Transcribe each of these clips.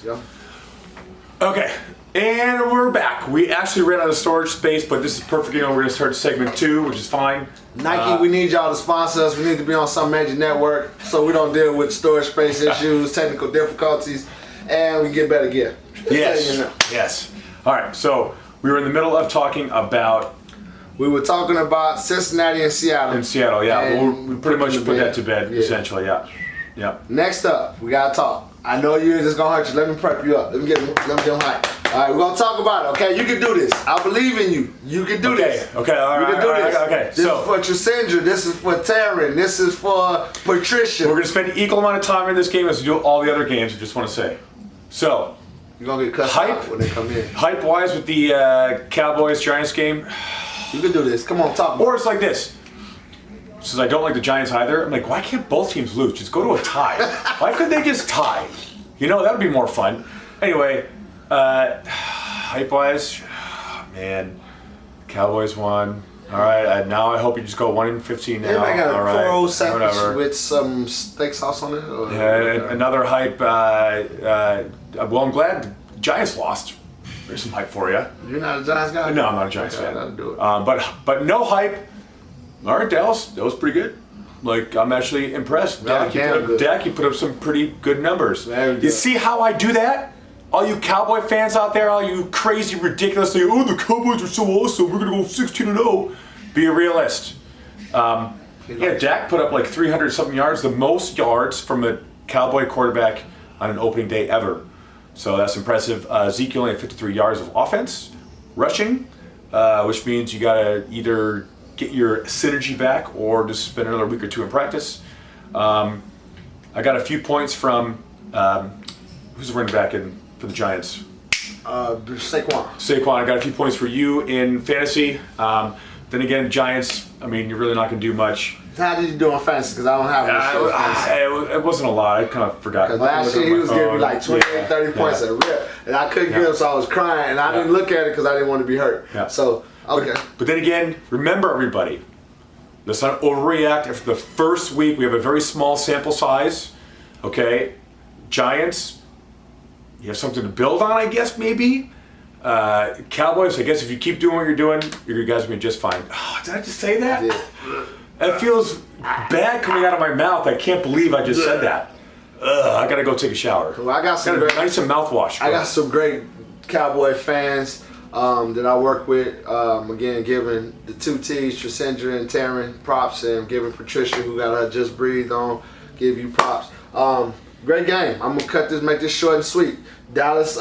Yeah. Okay, and we're back. We actually ran out of storage space, but this is perfect. We're going to start segment 2, which is fine. Nike, we need y'all to sponsor us. We need to be on some major network so we don't deal with storage space issues, technical difficulties, and we get better gear. Yes. Yes. All right, so we were in the middle of talking about... We were talking about Cincinnati and Seattle. In Seattle, yeah. We pretty much put that to bed, essentially, yeah. Next up, we got to talk. I know you're just going to hurt you. Let me prep you up. Let me get them hype. All right, we're going to talk about it, okay? You can do this. I believe in you. You can do this. Okay, all right. You can do this. Okay, this is for Trisandra. This is for Taryn. This is for Patricia. We're going to spend equal amount of time in this game as we do all the other games, I just want to say. So, you're going to get cussed out when they come in. Hype-wise with the Cowboys-Giants game. You can do this. Come on, talk. Or it's like this. Since I don't like the Giants either, I'm like, why can't both teams lose? Just go to a tie. Why couldn't they just tie? That would be more fun. Anyway, hype-wise, man, Cowboys won. All right, now I hope you just go 1-15 now. Anybody got all a right, Toro sandwich with some steak sauce on it? Or another hype. Well, I'm glad the Giants lost. There's some hype for you. You're not a Giants guy? No, I'm not a Giants fan. That'll do it. But no hype. All right, Dallas, that was pretty good. Like, I'm actually impressed. Dak, you put up some pretty good numbers. You see how I do that? All you Cowboy fans out there, all you crazy, ridiculous, say, oh, the Cowboys are so awesome, we're going to go 16-0. Be a realist. Dak put up like 300-something yards, the most yards from a Cowboy quarterback on an opening day ever. So that's impressive. Zeke only had 53 yards of offense, rushing, which means you got to either get your synergy back or just spend another week or two in practice. I got a few points from who's the running back for the Giants? Saquon. I got a few points for you in fantasy. Then again, Giants, I mean, you're really not going to do much. How did you do on fantasy? Because I don't have it wasn't a lot. I kind of forgot. Because last year he was giving me like 28, 30 points at a rip. And I couldn't get him, so I was crying. And I didn't look at it because I didn't want to be hurt. Yeah. So, okay. But then again, remember everybody, let's not overreact. After the first week, we have a very small sample size. Okay? Giants, you have something to build on, I guess, maybe. Cowboys, I guess if you keep doing what you're doing, you guys will be just fine. Oh, did I just say that? Yeah. That feels bad coming out of my mouth. I can't believe I just said that. I gotta go take a shower. Well, I got some nice and mouthwash. I got some great Cowboy fans that I work with. Again, giving the two T's, Trisandra and Taryn, props, and giving Patricia, who got her just breathed on, give you props. Great game. I'm gonna make this short and sweet. Dallas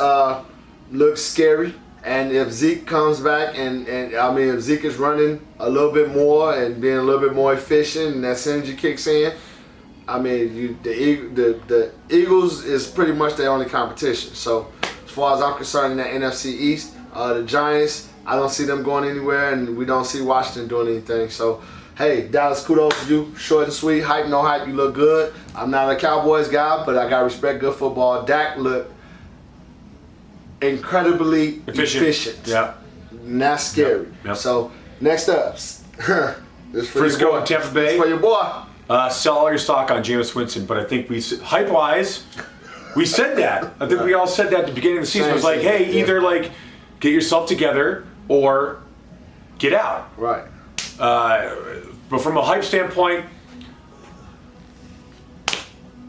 looks scary. And if Zeke comes back if Zeke is running a little bit more and being a little bit more efficient and that synergy kicks in, I mean, the Eagles is pretty much their only competition. So as far as I'm concerned in the NFC East, the Giants, I don't see them going anywhere, and we don't see Washington doing anything. So, hey, Dallas, kudos to you. Short and sweet, hype, no hype, you look good. I'm not a Cowboys guy, but I got to respect good football. Dak looked incredibly efficient. Yeah. And that's scary. Yep. So, next up, this for Frisco and Tampa Bay. This for your boy. Sell all your stock on Jameis Winston, but I think hype-wise, we said that. I think we all said that at the beginning of the season. It was like, hey, either like get yourself together or get out. Right. But from a hype standpoint,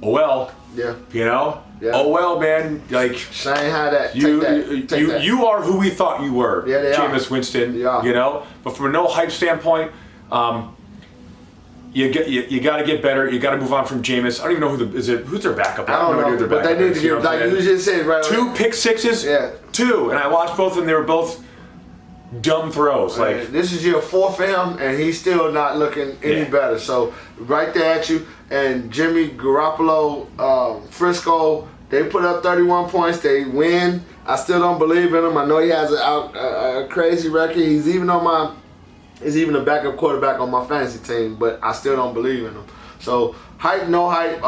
oh well. Yeah. Yeah. Oh well, man. Like Shane had that. You are who we thought you were. Yeah, they Jameis Winston. Yeah. But from a no hype standpoint, you got to get better. You got to move on from Jameis. I don't even know who's their backup. I don't know who their backup. But they need to get, like you just said, right? 2 pick sixes. Yeah. 2, and I watched both of them. They were both dumb throws. Like this is your 4th film, and he's still not looking any better. So right there at you, and Jimmy Garoppolo, Frisco. They put up 31 points. They win. I still don't believe in him. I know he has a crazy record. He's even a backup quarterback on my fantasy team, but I still don't believe in him. So hype, no hype.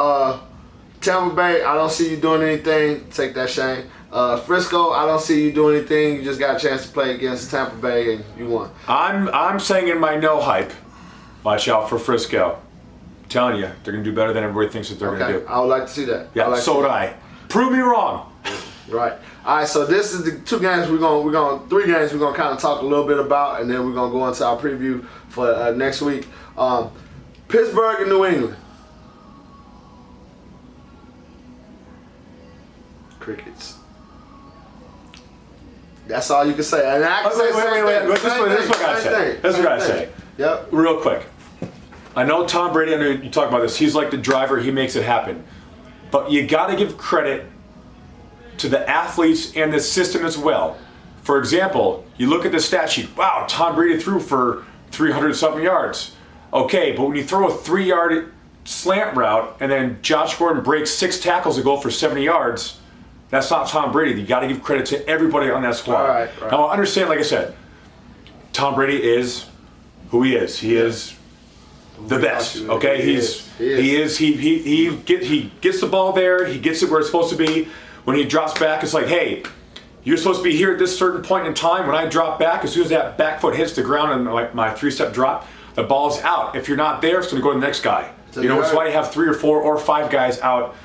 Tampa Bay, I don't see you doing anything. Take that, Shane. Frisco, I don't see you doing anything. You just got a chance to play against Tampa Bay and you won. I'm saying in my no hype, watch out for Frisco. I'm telling you, they're gonna do better than everybody thinks that they're gonna do. I would like to see that. Yeah, so would I. Prove me wrong. Right. All right. So this is the 3 games we're gonna kind of talk a little bit about, and then we're gonna go into our preview for next week. Pittsburgh and New England. Crickets. That's all you can say. And I can say wait. This is what I say. That's what I say. Yep. Real quick. I know Tom Brady, I know you talk about this. He's like the driver. He makes it happen. But you got to give credit to the athletes and the system as well. For example, you look at the stat sheet. Wow, Tom Brady threw for 300-something yards. Okay, but when you throw a 3-yard slant route and then Josh Gordon breaks 6 tackles to go for 70 yards, that's not Tom Brady. You got to give credit to everybody on that squad. Right. Now, I understand, like I said, Tom Brady is who he is. He is the best. Okay, he gets the ball there. He gets it where it's supposed to be. When he drops back, it's like, hey, you're supposed to be here at this certain point in time. When I drop back, as soon as that back foot hits the ground and my 3-step drop, the ball's out. If you're not there, it's going to go to the next guy. So that's why you have 3 or 4 or 5 guys out.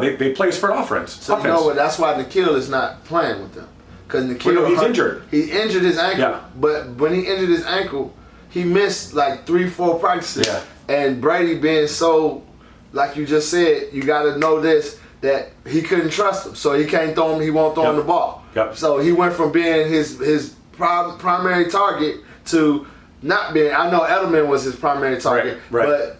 They play for offense. So you know what? That's why Nikhil is not playing with them. Because Nikhil, he's injured. He injured his ankle. Yeah. But when he injured his ankle, he missed like 3-4 practices. Yeah. And Brady being so, like you just said, you got to know this, that he couldn't trust him. So he can't throw him. He won't throw him the ball. Yep. So he went from being his primary target to not being. I know Edelman was his primary target, right. But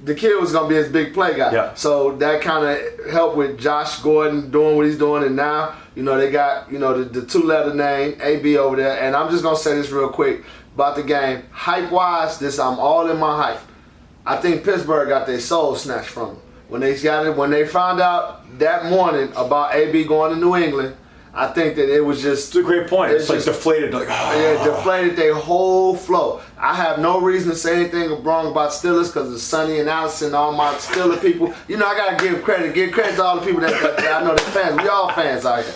the kid was going to be his big play guy. Yeah. So that kind of helped with Josh Gordon doing what he's doing. And now, they got, the 2-letter name, AB over there. And I'm just going to say this real quick about the game. Hype-wise, I'm all in my hype. I think Pittsburgh got their soul snatched from them. When they found out that morning about AB going to New England, I think that it was just... It's a great point. It's like deflated. Yeah, deflated their whole flow. I have no reason to say anything wrong about Steelers because of Sonny and Allison, all my Steelers people. I got to give credit. Give credit to all the people that I know they're fans. We all fans out here.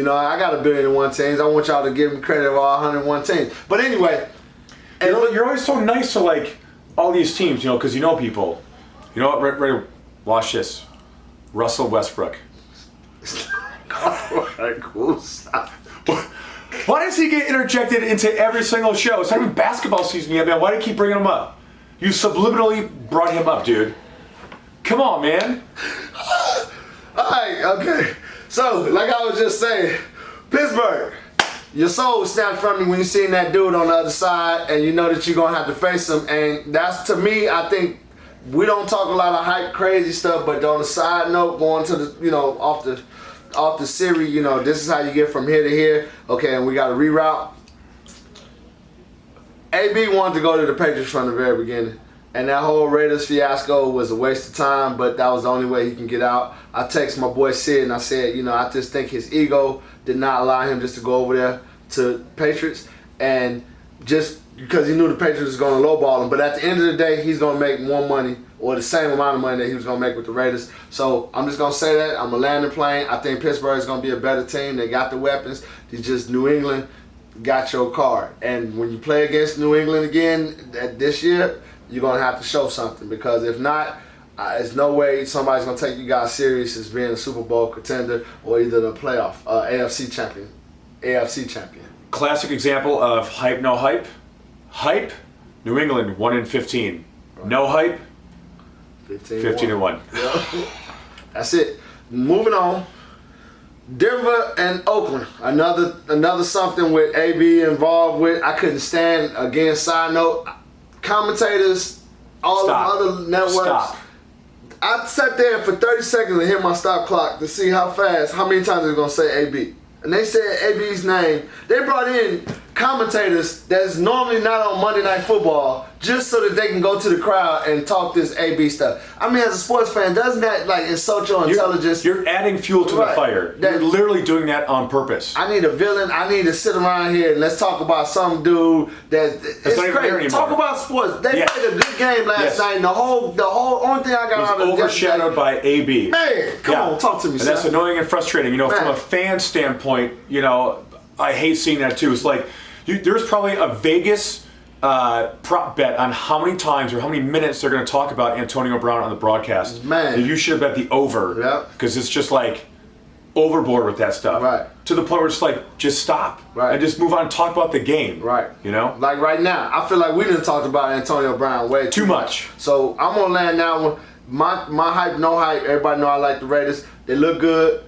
I got 1,001 teams. I want y'all to give me credit of all 101 teams. But anyway... You're always so nice to, all these teams, because you know people. You know what? Ready, watch this. Russell Westbrook. Alright, cool. Stop. Why does he get interjected into every single show? It's not even basketball season yet, man. Why do you keep bringing him up? You subliminally brought him up, dude. Come on, man. Alright, okay. So, like I was just saying, Pittsburgh, your soul was snapped from you when you seen that dude on the other side and you know that you're going to have to face him. And that's, to me, I think, we don't talk a lot of hype, crazy stuff, but on the side note, going to the, off the series, this is how you get from here to here. Okay, and we got to reroute. AB wanted to go to the Patriots from the very beginning. And that whole Raiders fiasco was a waste of time, but that was the only way he can get out. I texted my boy Sid and I said, I just think his ego did not allow him just to go over there to Patriots. And just because he knew the Patriots was going to lowball him. But at the end of the day, he's going to make more money or the same amount of money that he was going to make with the Raiders. So I'm just going to say that. I'm a landing plane. I think Pittsburgh is going to be a better team. They got the weapons. It's just New England got your card. And when you play against New England again this year, you're going to have to show something. Because if not, there's no way somebody's going to take you guys serious as being a Super Bowl contender or either the playoff AFC champion. Classic example of hype, no hype. Hype, New England 1-15. Right. No hype, 15-1. Yeah. That's it. Moving on. Denver and Oakland. Another something with AB involved with. I couldn't stand. Again, side note, commentators, all the other networks. Stop. I sat there for 30 seconds and hit my stop clock to see how many times they're going to say AB. And they said AB's name. They brought in commentators that's normally not on Monday Night Football just so that they can go to the crowd and talk this AB stuff. I mean, as a sports fan, doesn't that insult your intelligence? You're adding fuel to the fire. You're literally doing that on purpose. I need a villain. I need to sit around here and let's talk about some dude it's crazy. Talk about sports. They played a good game last night. And the whole only thing I got out of it was overshadowed by AB. Man, come on, talk to me, son. That's annoying and frustrating. From a fan standpoint, I hate seeing that too. It's like there's probably a Vegas prop bet on how many times or how many minutes they're going to talk about Antonio Brown on the broadcast. Man, you should have bet the over. Because it's just like, overboard with that stuff. Right. To the point where it's like, just stop. Right. And just move on and talk about the game. Right. You know? Like right now, I feel like we didn't talk about Antonio Brown way Too much. So I'm gonna land that one. My hype, no hype. Everybody know I like the Raiders. They look good.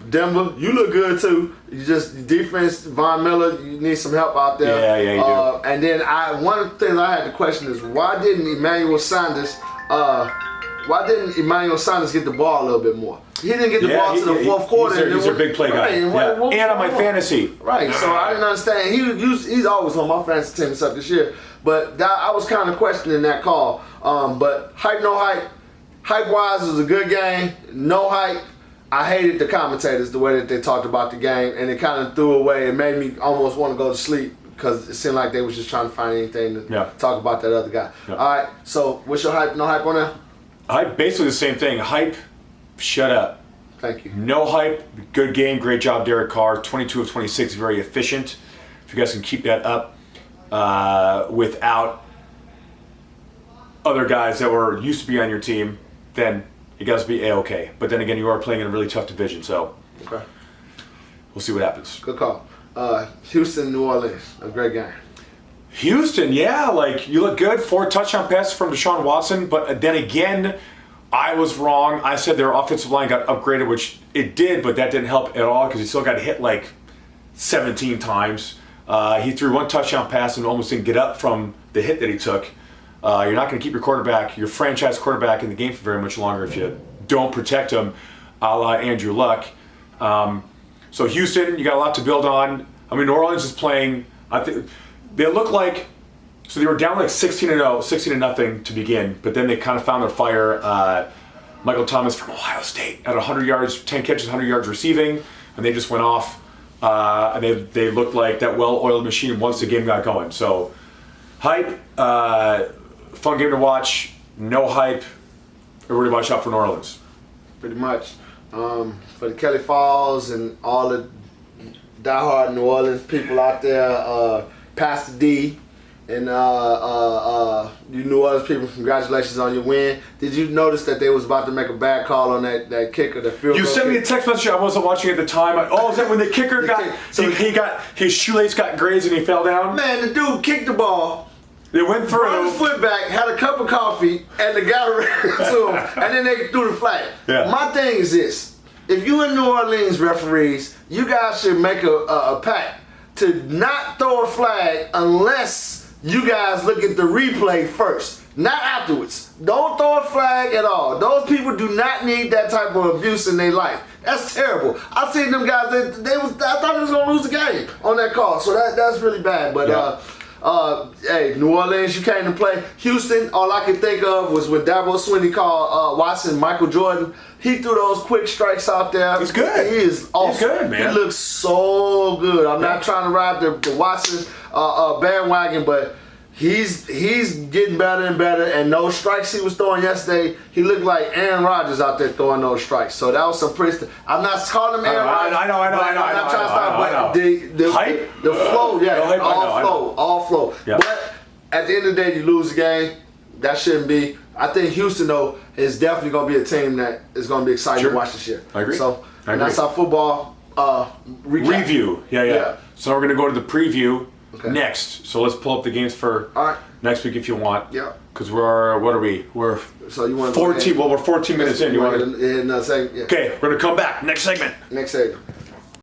Denver, you look good too. You just defense, Von Miller, you need some help out there. Yeah, you do. And then one of the things I had to question is why didn't Emmanuel Sanders get the ball a little bit more? He didn't get the ball to the fourth quarter. He's a big play guy. Right, and on my fantasy. Right, so I didn't understand. He's always on my fantasy team except this year. But I was kind of questioning that call. But hype, no hype. Hype-wise, it was a good game. No hype. I hated the commentators, the way that they talked about the game, and it kind of threw away. It made me almost want to go to sleep because it seemed like they was just trying to find anything to talk about that other guy. Yeah. All right, so what's your hype, no hype on that? Hype, basically the same thing. Hype, shut up. Thank you. No hype, good game, great job, Derek Carr. 22 of 26, very efficient. If you guys can keep that up without other guys that were used to be on your team, then you guys will be A-okay. But then again, you are playing in a really tough division, so we'll see what happens. Good call. Houston, New Orleans, a great game. Houston, yeah, like you look good. 4 touchdown passes from Deshaun Watson, but then again, I was wrong. I said their offensive line got upgraded, which it did, but that didn't help at all because he still got hit like 17 times. He threw 1 touchdown pass and almost didn't get up from the hit that he took. You're not going to keep your quarterback, your franchise quarterback, in the game for very much longer if you don't protect him, a la Andrew Luck. So Houston, you got a lot to build on. I mean, New Orleans is playing. I think they look like, so they were down like 16-0 to begin, but then they kind of found their fire. Michael Thomas from Ohio State at 100 yards, 10 catches, 100 yards receiving, and they just went off. And they looked like that well-oiled machine once the game got going. So hype. Fun game to watch. No hype. Everybody watch out for New Orleans. Pretty much. For the Kelly Falls and all the diehard New Orleans people out there, Pastor D and you New Orleans people, congratulations on your win. Did you notice that they was about to make a bad call on that kicker, the field goal? You sent me a text message. I wasn't watching at the time. Is that when the kicker his shoelace got grazed and he fell down? Man, the dude kicked the ball. They went through. Brought his foot back, had a cup of coffee, and the guy ran to him, and then they threw the flag. Yeah. My thing is this: if you in New Orleans referees, you guys should make a pact to not throw a flag unless you guys look at the replay first, not afterwards. Don't throw a flag at all. Those people do not need that type of abuse in their life. That's terrible. I seen them guys. I thought they was gonna lose the game on that call. So that's really bad. But hey, New Orleans, you came to play. Houston, all I could think of was when Dabo Swinney called Watson Michael Jordan. He threw those quick strikes out there. He's good. He is awesome. He's good, man. He looks so good. I'm not trying to ride the Watson bandwagon, but he's getting better and better. And those strikes he was throwing yesterday, he looked like Aaron Rodgers out there throwing those strikes. So that was some pretty. I'm not calling him Aaron Rodgers. I know. I'm not trying to stop, but the hype, the flow, all flow. Yeah. But at the end of the day, you lose the game. That shouldn't be. I think Houston, though, is definitely going to be a team that is going to be exciting to watch this year. I agree. So that's our football review. Yeah. So we're going to go to the preview next. So let's pull up the games for next week if you want. Yeah. Because what are we? We're so you want 14. Well, we're 14 minutes in. You want to? Okay, we're going to come back. Next segment. Next segment.